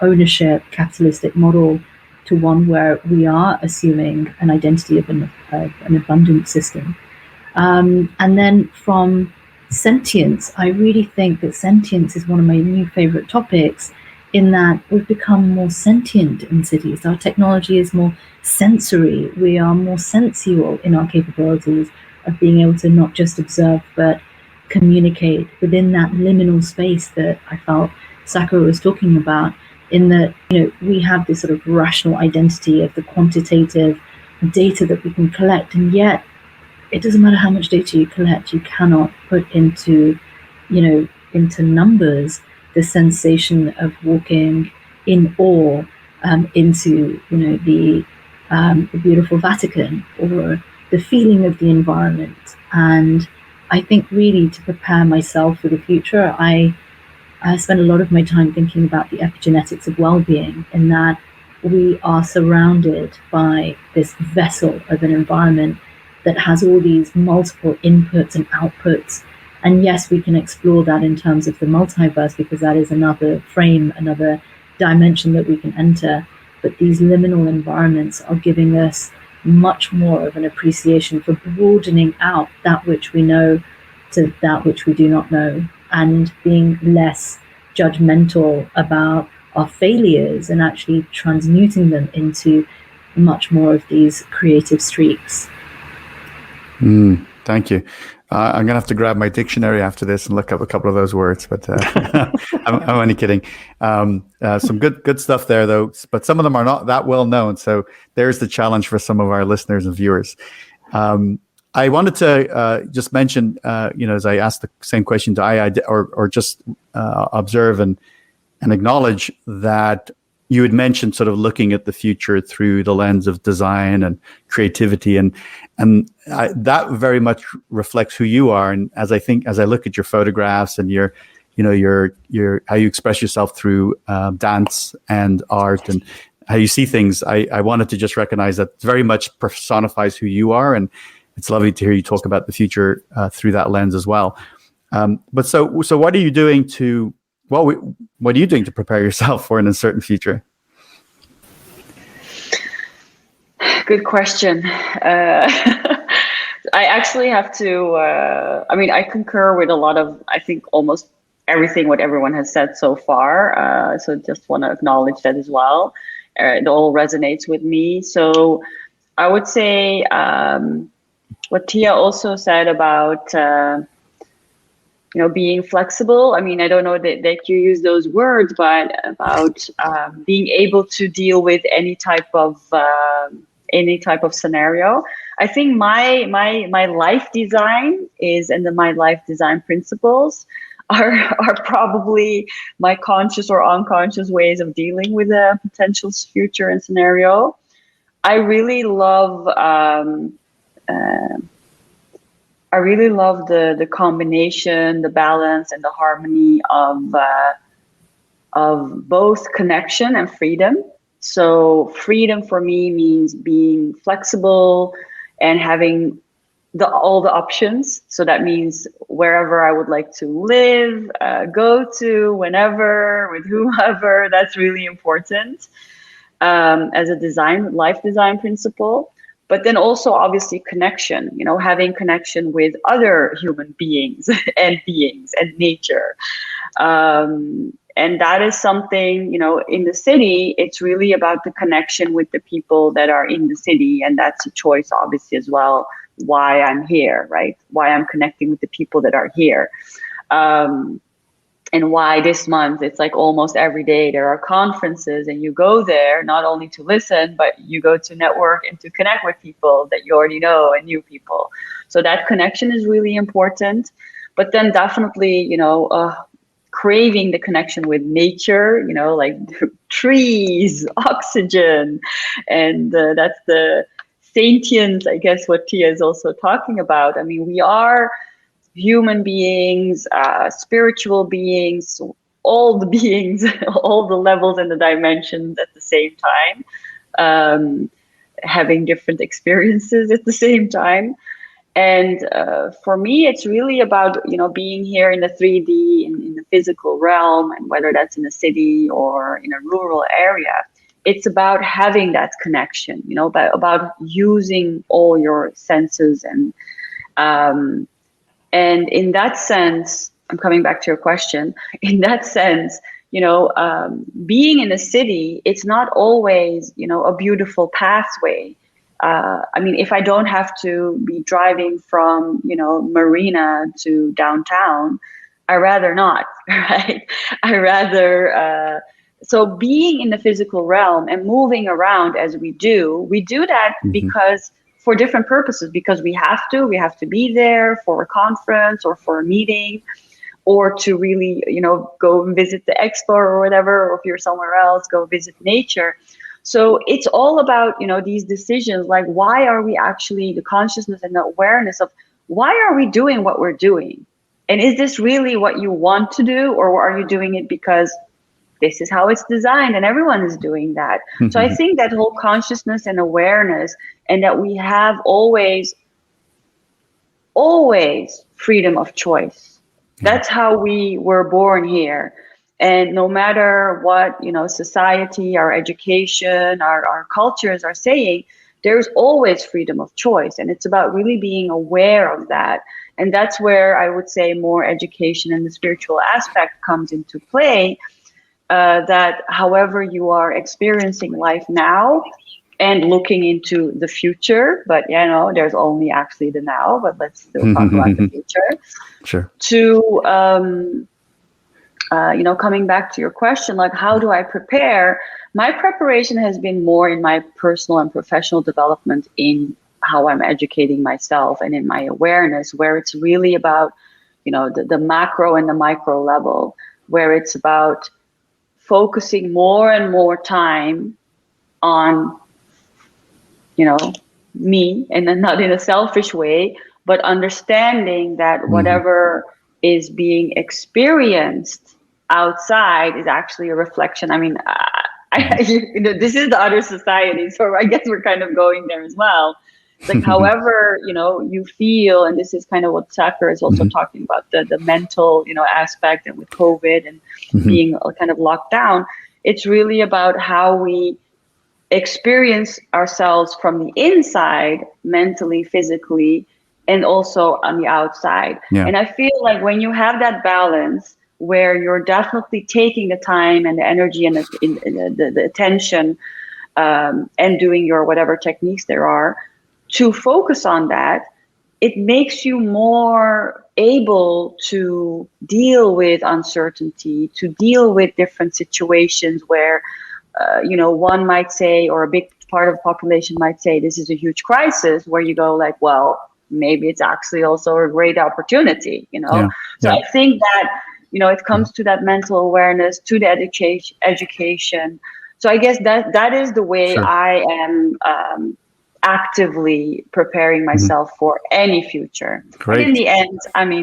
ownership capitalistic model to one where we are assuming an identity of an abundant system. And then from sentience, I really think that sentience is one of my new favorite topics, in that we've become more sentient in cities. Our technology is more sensory. We are more sensual in our capabilities of being able to not just observe, but communicate within that liminal space that I felt Sakura was talking about, in that, we have this sort of rational identity of the quantitative data that we can collect, and yet it doesn't matter how much data you collect, you cannot put into numbers the sensation of walking in awe into the beautiful Vatican, or the feeling of the environment. And I think really, to prepare myself for the future, I spend a lot of my time thinking about the epigenetics of well-being, in that we are surrounded by this vessel of an environment that has all these multiple inputs and outputs. And yes, we can explore that in terms of the multiverse, because that is another frame, another dimension that we can enter. But these liminal environments are giving us much more of an appreciation for broadening out that which we know to that which we do not know, and being less judgmental about our failures and actually transmuting them into much more of these creative streaks. Thank you. I'm going to have to grab my dictionary after this and look up a couple of those words, but I'm only kidding. Some good stuff there, though, but some of them are not that well known. So there's the challenge for some of our listeners and viewers. I wanted to just mention, as I asked the same question to Aya, or just observe and acknowledge that you had mentioned sort of looking at the future through the lens of design and creativity, and that very much reflects who you are. And as I look at your photographs and your how you express yourself through dance and art and how you see things, I wanted to just recognize that very much personifies who you are, and it's lovely to hear you talk about the future through that lens as well. But so what are you doing to? What are you doing to prepare yourself for an uncertain future? Good question. I actually have to, I concur with a lot of, I think almost everything what everyone has said so far. So just want to acknowledge that as well. It all resonates with me. So I would say what Tia also said about, being flexible. I mean, I don't know that you use those words, but about being able to deal with any type of scenario. I think my life design is, and my life design principles are probably my conscious or unconscious ways of dealing with a potential future and scenario. I really love the combination, the balance, and the harmony of both connection and freedom. So freedom for me means being flexible and having all the options. So that means wherever I would like to live, go to, whenever, with whoever. That's really important as a life design principle. But then also obviously connection, having connection with other human beings and nature. And that is something, in the city, it's really about the connection with the people that are in the city. And that's a choice, obviously, as well, why I'm here, right? Why I'm connecting with the people that are here. And why this month, it's like almost every day there are conferences, and you go there not only to listen, but you go to network and to connect with people that you already know and new people. So that connection is really important. But then definitely, craving the connection with nature, like trees, oxygen, and that's the sentience, I guess, what Tia is also talking about. I mean, we are human beings, spiritual beings, all the beings, all the levels and the dimensions at the same time, having different experiences at the same time. And for me, it's really about, being here in the 3D, in the physical realm, and whether that's in a city or in a rural area, it's about having that connection, about using all your senses. And in that sense, I'm coming back to your question, in that sense, being in a city, it's not always, a beautiful pathway. If I don't have to be driving from, Marina to downtown, I rather not, right? So being in the physical realm and moving around as we do that because for different purposes, because we have to be there for a conference or for a meeting, or to really, go and visit the expo or whatever, or if you're somewhere else, go visit nature. So it's all about, these decisions, like why are we actually, the consciousness and the awareness of why are we doing what we're doing? And is this really what you want to do, or are you doing it because this is how it's designed and everyone is doing that? So I think that whole consciousness and awareness, and that we have always freedom of choice. That's how we were born here. And no matter what, society, our education, our cultures are saying, there's always freedom of choice. And it's about really being aware of that. And that's where I would say more education and the spiritual aspect comes into play, that however you are experiencing life now and looking into the future, but there's only actually the now, but let's still talk about the future. Sure. To, coming back to your question, like, how do I prepare? My preparation has been more in my personal and professional development, in how I'm educating myself and in my awareness, where it's really about, the macro and the micro level, where it's about focusing more and more time on, me, and then not in a selfish way, but understanding that whatever is being experienced outside is actually a reflection. This is the other society, so I guess we're kind of going there as well. It's like, however, you feel, and this is kind of what Saker is also talking about, the mental, aspect, and with COVID and being kind of locked down, it's really about how we experience ourselves from the inside, mentally, physically, and also on the outside. Yeah. And I feel like when you have that balance, where you're definitely taking the time and the energy and the attention, and doing your whatever techniques there are to focus on that, it makes you more able to deal with uncertainty, to deal with different situations where, one might say, or a big part of the population might say, this is a huge crisis, where you go like, well, maybe it's actually also a great opportunity, Yeah. So I think that, it comes to that mental awareness, to the education. So I guess that is the way I am actively preparing myself for any future. Great. And in the end,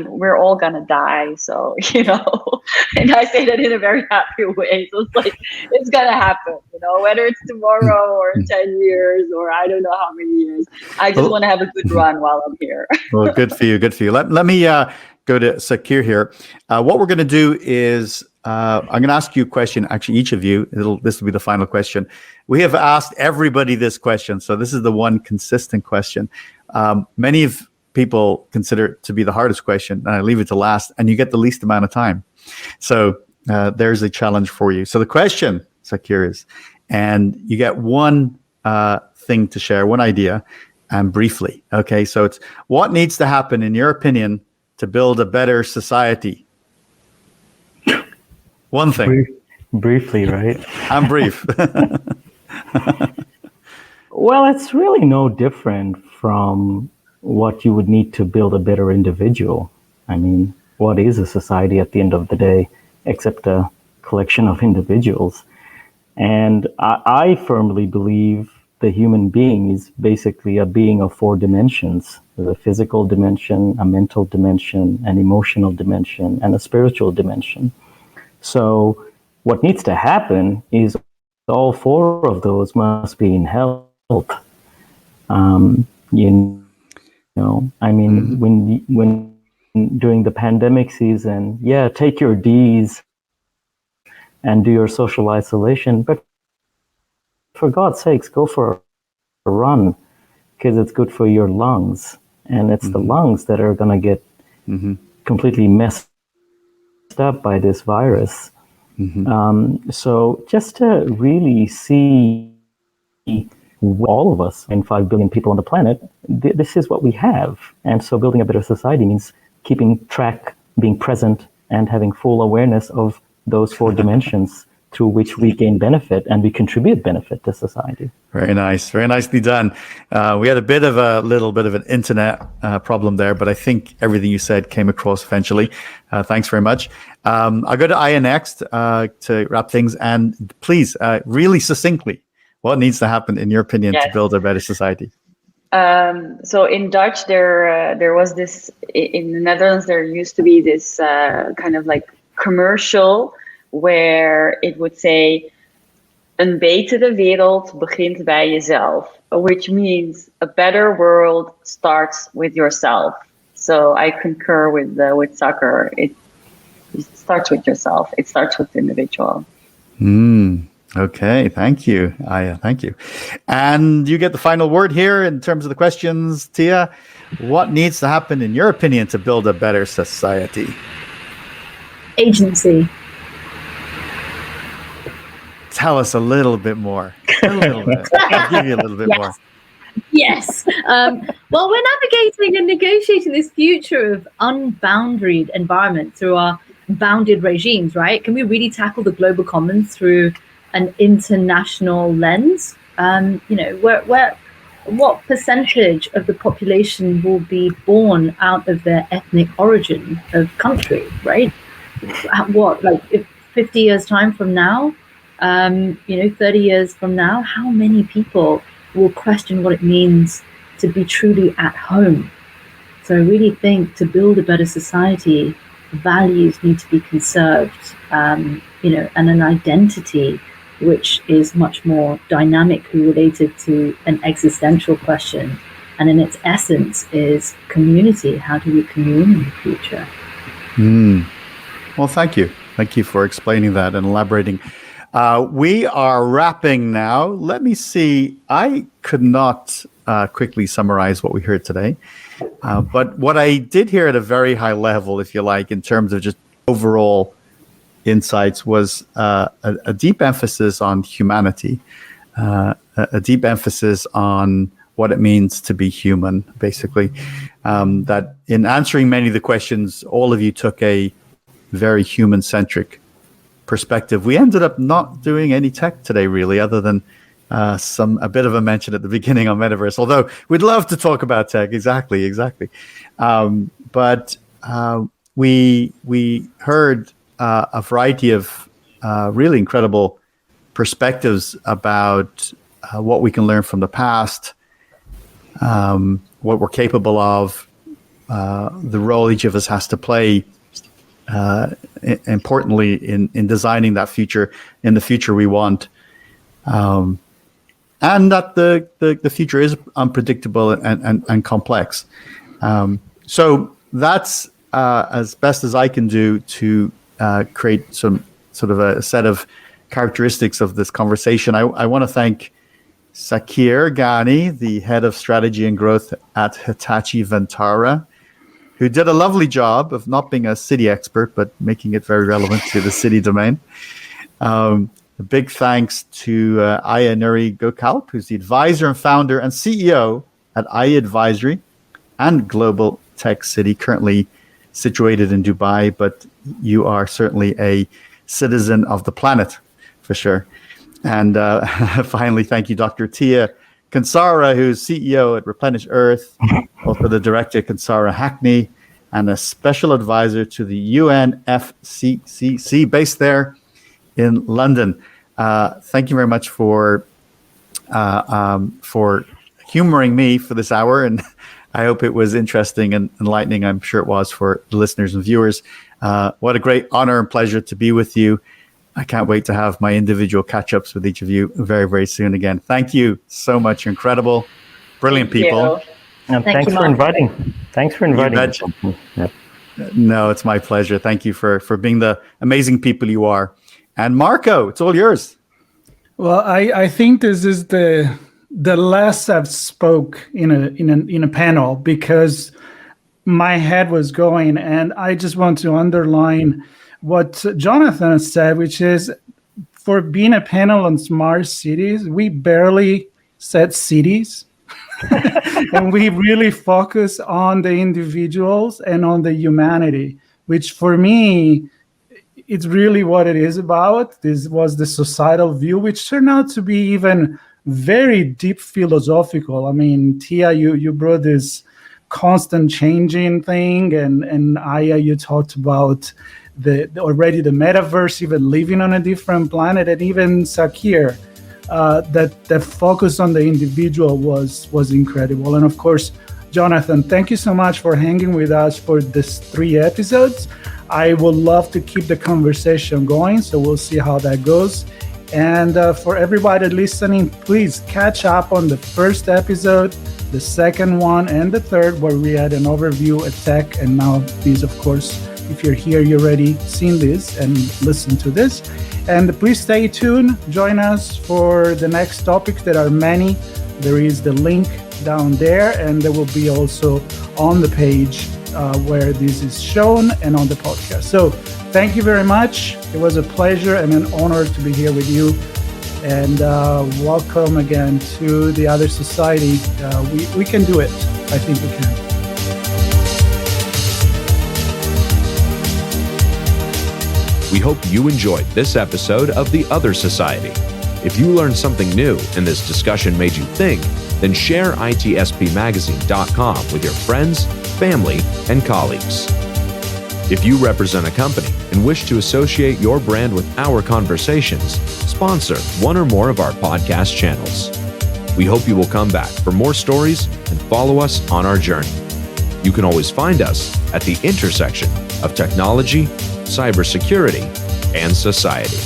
we're all gonna die, so and I say that in a very happy way. So it's like, it's gonna happen, whether it's tomorrow or 10 years or I don't know how many years. I just want to have a good run while I'm here. Well, good for you. Let me go to Sakir here. What we're going to do is I'm going to ask you a question. Actually, each of you. This will be the final question. We have asked everybody this question, so this is the one consistent question. Many of people consider it to be the hardest question, and I leave it to last, and you get the least amount of time. So there's a challenge for you. So the question, Sakir, is, and you get one thing to share, one idea, and briefly. Okay, so it's, what needs to happen, in your opinion, to build a better society? One thing. Briefly, right? I'm brief. Well, it's really no different from what you would need to build a better individual. What is a society at the end of the day, except a collection of individuals? And I firmly believe the human being is basically a being of 4 dimensions. There's a physical dimension, a mental dimension, an emotional dimension, and a spiritual dimension. So what needs to happen is all 4 of those must be in health. I mean, when during the pandemic season, take your Ds and do your social isolation, but for God's sakes, go for a run, because it's good for your lungs, and it's the lungs that are going to get completely messed up by this virus. So just to really see all of us and 5 billion people on the planet, this is what we have. And so building a better society means keeping track, being present, and having full awareness of those 4 dimensions through which we gain benefit and we contribute benefit to society. Very nice. Very nicely done. We had a little bit of an internet problem there, but I think everything you said came across eventually. Thanks very much. I'll go to Aya next to wrap things. And please, really succinctly, what needs to happen, in your opinion, to build a better society? So in Dutch, there was this, in the Netherlands, there used to be this kind of like commercial where it would say, een betere wereld begint bij jezelf, which means a better world starts with yourself. So I concur with Saker. It starts with yourself. It starts with the individual. Okay, thank you, Aya. Thank you. And you get the final word here in terms of the questions, Tia. What needs to happen, in your opinion, to build a better society? Agency. Tell us a little bit more. A little bit. I'll give you a little bit more. Yes. Well, we're navigating and negotiating this future of unboundaried environment through our bounded regimes, right? Can we really tackle the global commons through an international lens? What percentage of the population will be born out of their ethnic origin of country, right? If 50 years time from now, 30 years from now, how many people will question what it means to be truly at home? So I really think to build a better society, values need to be conserved, and an identity which is much more dynamically related to an existential question. And in its essence is community. How do we commune in the future? Well, thank you. Thank you for explaining that and elaborating. We are wrapping now. Let me see. I could not quickly summarize what we heard today. But what I did hear at a very high level, if you like, in terms of just overall insights, was a deep emphasis on humanity, a deep emphasis on what it means to be human, basically. That in answering many of the questions, all of you took a very human-centric perspective. We ended up not doing any tech today, really, other than a bit of a mention at the beginning on metaverse. Although we'd love to talk about tech, exactly. But we heard a variety of really incredible perspectives about what we can learn from the past, what we're capable of, the role each of us has to play. Importantly, in designing that future, in the future we want, and that the future is unpredictable and complex. So that's as best as I can do to create some sort of a set of characteristics of this conversation. I want to thank Sakir Ghani, the head of strategy and growth at Hitachi Vantara, who did a lovely job of not being a city expert, but making it very relevant to the city domain. A big thanks to Aya Nuri Gokalp, who's the advisor and founder and CEO at Aya Advisory and Global Tech City, currently situated in Dubai, but you are certainly a citizen of the planet, for sure. And finally, thank you, Dr. Tia Kansara, who's CEO at Replenish Earth, also the director at Kansara Hackney, and a special advisor to the UNFCCC based there in London. Thank you very much for humoring me for this hour, and I hope it was interesting and enlightening. I'm sure it was for the listeners and viewers. What a great honor and pleasure to be with you. I can't wait to have my individual catch-ups with each of you very, very soon again. Thank you so much. You're incredible. Brilliant people. And Thank thanks you, for Mark. inviting. Thanks for inviting. betcha. me. Yeah. No, it's my pleasure. Thank you for being the amazing people you are. And Marco, it's all yours. Well, I think this is the last I've spoke in a panel, because my head was going, and I just want to underline what Jonathan said, which is, for being a panel on smart cities, we barely said cities. And we really focus on the individuals and on the humanity, which for me, it's really what it is about. This was the societal view, which turned out to be even very deep philosophical. I mean, Tia, you brought this constant changing thing, and Aya, you talked about already the metaverse, even living on a different planet, and even Sakir, that focus on the individual was incredible. And of course, Jonathan, thank you so much for hanging with us for these 3 episodes. I would love to keep the conversation going, so we'll see how that goes. And for everybody listening, please catch up on the first episode, the second one, and the third, where we had an overview of tech. And now these, of course, if you're here, you're already seen this and listen to this. And please stay tuned. Join us for the next topics. There are many. There is the link down there, and there will be also on the page where this is shown and on the podcast. So thank you very much. It was a pleasure and an honor to be here with you. And welcome again to the Other Society. We can do it. I think we can. We hope you enjoyed this episode of The Other Society. If you learned something new and this discussion made you think, then share ITSPmagazine.com with your friends, family, and colleagues. If you represent a company and wish to associate your brand with our conversations, sponsor one or more of our podcast channels. We hope you will come back for more stories and follow us on our journey. You can always find us at the intersection of technology, cybersecurity, and society.